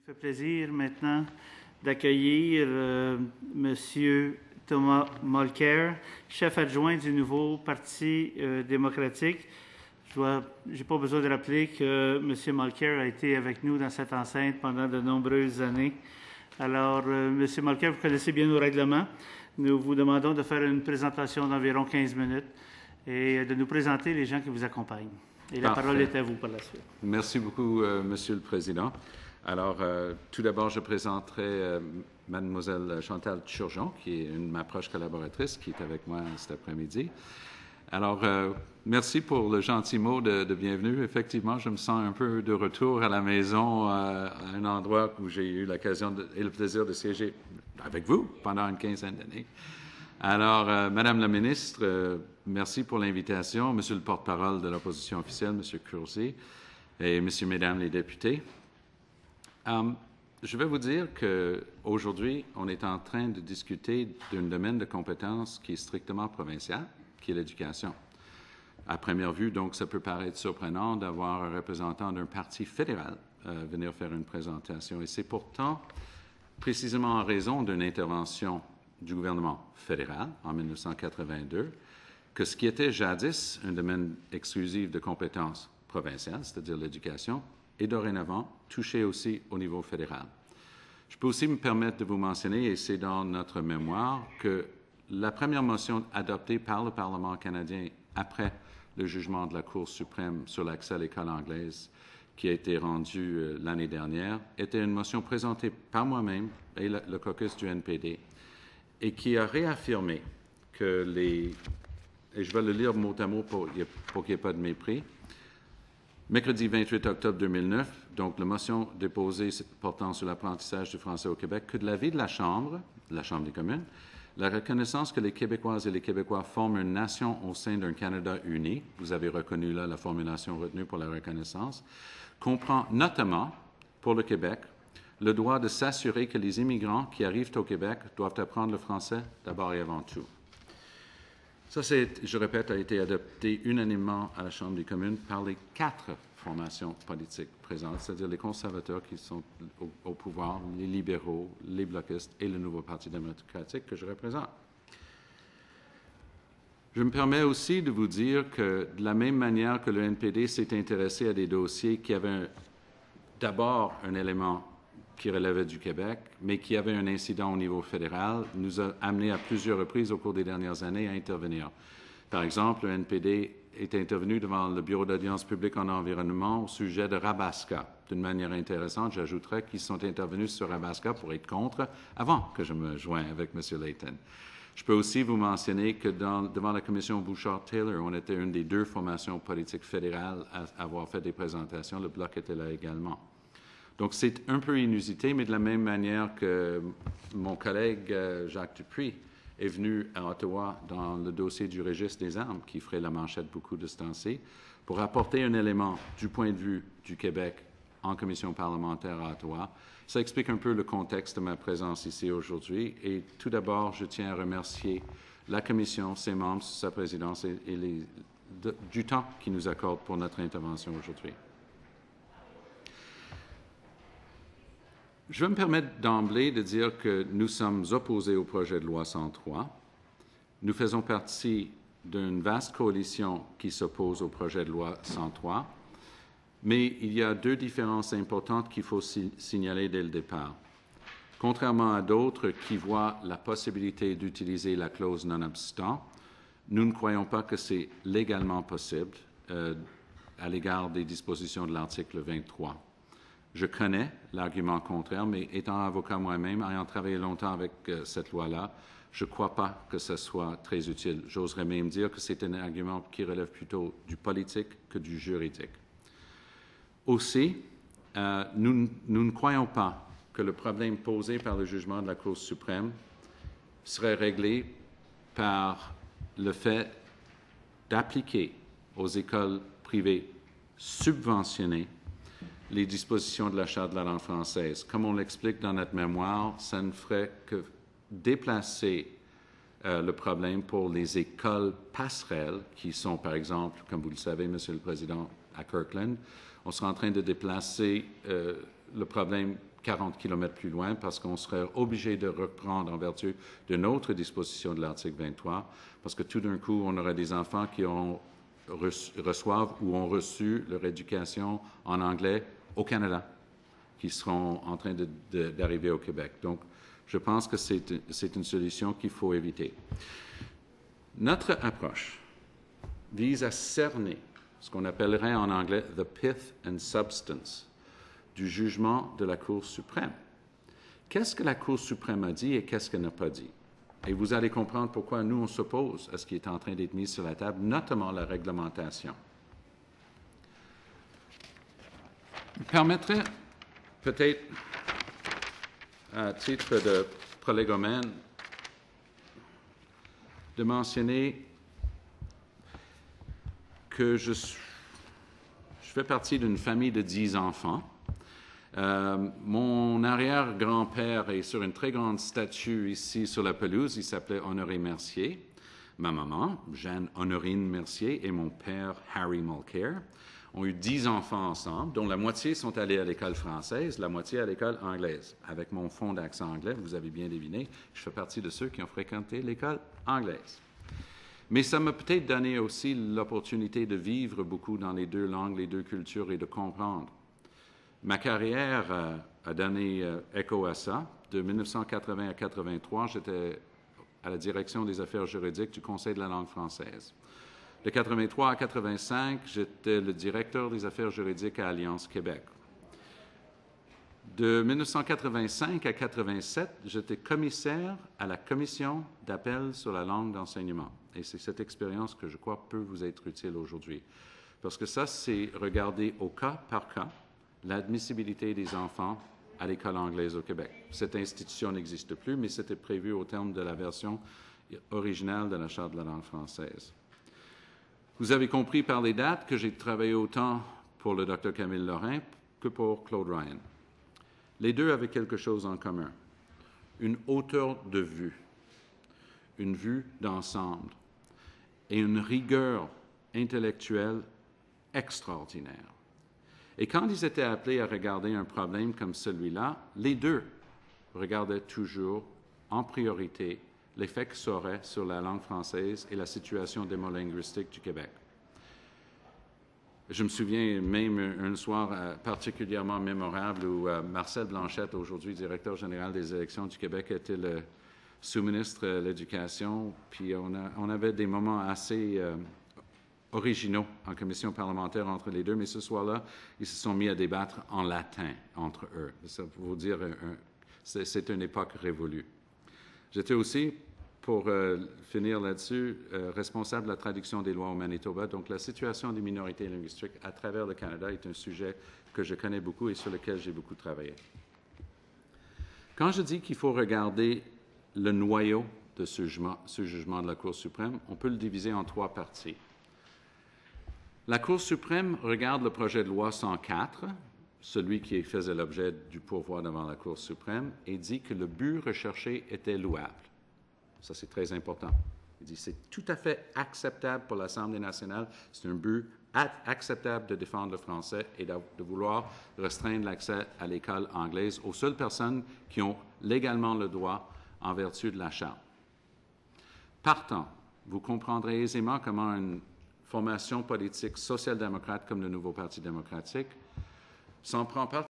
Ça fait plaisir maintenant d'accueillir Monsieur Thomas Mulcair, chef adjoint du nouveau Parti démocratique. Je n'ai pas besoin de rappeler que M. Mulcair a été avec nous dans cette enceinte pendant de nombreuses années. Alors, M. Mulcair, vous connaissez bien nos règlements. Nous vous demandons de faire une présentation d'environ 15 minutes et de nous présenter les gens qui vous accompagnent. Et la parole est à vous par la suite. Merci beaucoup, Monsieur le Président. Alors, tout d'abord, je présenterai Mademoiselle Chantal Turgeon, qui est ma proche collaboratrice, qui est avec moi cet après-midi. Alors, merci pour le gentil mot de bienvenue. Effectivement, je me sens un peu de retour à la maison, à un endroit où j'ai eu l'occasion et le plaisir de siéger avec vous pendant une quinzaine d'années. Alors, Madame la ministre, merci pour l'invitation. Monsieur le porte-parole de l'opposition officielle, Monsieur Curzi, et Messieurs, Mesdames les députés. Je vais vous dire qu'aujourd'hui, on est en train de discuter d'un domaine de compétences qui est strictement provincial, qui est l'éducation. À première vue, donc, ça peut paraître surprenant d'avoir un représentant d'un parti fédéral venir faire une présentation. Et c'est pourtant précisément en raison d'une intervention du gouvernement fédéral en 1982 que ce qui était jadis un domaine exclusif de compétences provinciales, c'est-à-dire l'éducation, est dorénavant touché aussi au niveau fédéral. Je peux aussi me permettre de vous mentionner, et c'est dans notre mémoire, que la première motion adoptée par le Parlement canadien après le jugement de la Cour suprême sur l'accès à l'école anglaise qui a été rendue l'année dernière était une motion présentée par moi-même et le caucus du NPD et qui a réaffirmé que et je vais le lire mot à mot pour qu'il n'y ait pas de mépris. Mercredi 28 octobre 2009, donc la motion déposée portant sur l'apprentissage du français au Québec, que de l'avis de la Chambre des communes, la reconnaissance que les Québécoises et les Québécois forment une nation au sein d'un Canada uni, vous avez reconnu là la formulation retenue pour la reconnaissance, comprend notamment, pour le Québec, le droit de s'assurer que les immigrants qui arrivent au Québec doivent apprendre le français d'abord et avant tout. Ça, je répète, a été adopté unanimement à la Chambre des communes par les 4 formations politiques présentes, c'est-à-dire les conservateurs qui sont au pouvoir, les libéraux, les bloquistes et le nouveau Parti démocratique que je représente. Je me permets aussi de vous dire que de la même manière que le NPD s'est intéressé à des dossiers qui avaient d'abord un élément qui relevait du Québec, mais qui avait un incident au niveau fédéral, nous a amené à plusieurs reprises au cours des dernières années à intervenir. Par exemple, le NPD est intervenu devant le Bureau d'audience publique en environnement au sujet de Rabaska. D'une manière intéressante, j'ajouterais qu'ils sont intervenus sur Rabaska pour être contre avant que je me joigne avec M. Layton. Je peux aussi vous mentionner que devant la commission Bouchard-Taylor, on était une des 2 formations politiques fédérales à avoir fait des présentations. Le Bloc était là également. Donc, c'est un peu inusité, mais de la même manière que mon collègue Jacques Dupuis est venu à Ottawa dans le dossier du registre des armes, qui ferait la manchette beaucoup de ce temps-ci, pour apporter un élément du point de vue du Québec en commission parlementaire à Ottawa. Ça explique un peu le contexte de ma présence ici aujourd'hui. Et tout d'abord, je tiens à remercier la commission, ses membres, sa présidence et du temps qu'ils nous accordent pour notre intervention aujourd'hui. Je vais me permettre d'emblée de dire que nous sommes opposés au projet de loi 103. Nous faisons partie d'une vaste coalition qui s'oppose au projet de loi 103, mais il y a 2 différences importantes qu'il faut signaler dès le départ. Contrairement à d'autres qui voient la possibilité d'utiliser la clause non-obstant, nous ne croyons pas que c'est légalement possible à l'égard des dispositions de l'article 23. Je connais l'argument contraire, mais étant avocat moi-même, ayant travaillé longtemps avec cette loi-là, je ne crois pas que ce soit très utile. J'oserais même dire que c'est un argument qui relève plutôt du politique que du juridique. Aussi, nous ne croyons pas que le problème posé par le jugement de la Cour suprême serait réglé par le fait d'appliquer aux écoles privées subventionnées les dispositions de la Charte de la langue française. Comme on l'explique dans notre mémoire, ça ne ferait que déplacer le problème pour les écoles passerelles, qui sont, par exemple, comme vous le savez, Monsieur le Président, à Kirkland. On sera en train de déplacer le problème 40 km plus loin parce qu'on serait obligé de reprendre en vertu d'une autre disposition de l'article 23, parce que tout d'un coup, on aurait des enfants qui reçoivent ou ont reçu leur éducation en anglais au Canada, qui seront en train d'arriver au Québec. Donc, je pense que c'est une solution qu'il faut éviter. Notre approche vise à cerner ce qu'on appellerait en anglais « the pith and substance » du jugement de la Cour suprême. Qu'est-ce que la Cour suprême a dit et qu'est-ce qu'elle n'a pas dit? Et vous allez comprendre pourquoi nous, on s'oppose à ce qui est en train d'être mis sur la table, notamment la réglementation. Vous permettrez peut-être, à titre de prolégomène, de mentionner que je fais partie d'une famille de 10 enfants. Mon arrière-grand-père est sur une très grande statue ici sur la pelouse. Il s'appelait Honoré Mercier. Ma maman, Jeanne Honorine Mercier, et mon père, Harry Mulcair, ont eu 10 enfants ensemble, dont la moitié sont allés à l'école française, la moitié à l'école anglaise. Avec mon fond d'accent anglais, vous avez bien deviné, je fais partie de ceux qui ont fréquenté l'école anglaise. Mais ça m'a peut-être donné aussi l'opportunité de vivre beaucoup dans les deux langues, les deux cultures et de comprendre. Ma carrière a donné écho à ça. De 1980 à 1983, j'étais à la direction des affaires juridiques du Conseil de la langue française. De 1983 à 1985, j'étais le directeur des affaires juridiques à Alliance Québec. De 1985 à 1987, j'étais commissaire à la Commission d'appel sur la langue d'enseignement. Et c'est cette expérience que je crois peut vous être utile aujourd'hui. Parce que ça, c'est regarder au cas par cas l'admissibilité des enfants à l'école anglaise au Québec. Cette institution n'existe plus, mais c'était prévu au terme de la version originale de la Charte de la langue française. Vous avez compris par les dates que j'ai travaillé autant pour le Dr Camille Lorrain que pour Claude Ryan. Les deux avaient quelque chose en commun, une hauteur de vue, une vue d'ensemble et une rigueur intellectuelle extraordinaire. Et quand ils étaient appelés à regarder un problème comme celui-là, les deux regardaient toujours en priorité l'effet que ça aurait sur la langue française et la situation démolinguistique du Québec. Je me souviens même un soir particulièrement mémorable où Marcel Blanchette, aujourd'hui directeur général des élections du Québec, était le sous-ministre de l'Éducation, puis on avait des moments assez originaux en commission parlementaire entre les deux, mais ce soir-là, ils se sont mis à débattre en latin entre eux. Ça veut dire, c'est une époque révolue. J'étais aussi, pour finir là-dessus, responsable de la traduction des lois au Manitoba. Donc, la situation des minorités linguistiques à travers le Canada est un sujet que je connais beaucoup et sur lequel j'ai beaucoup travaillé. Quand je dis qu'il faut regarder le noyau de ce jugement de la Cour suprême, on peut le diviser en 3 parties. La Cour suprême regarde le projet de loi 104, celui qui faisait l'objet du pourvoi devant la Cour suprême, et dit que le but recherché était louable. Ça, c'est très important. Il dit que c'est tout à fait acceptable pour l'Assemblée nationale, c'est un but acceptable de défendre le français et de vouloir restreindre l'accès à l'école anglaise aux seules personnes qui ont légalement le droit en vertu de la Charte. Partant, vous comprendrez aisément comment une formation politique social-démocrate comme le Nouveau Parti démocratique s'en prend pas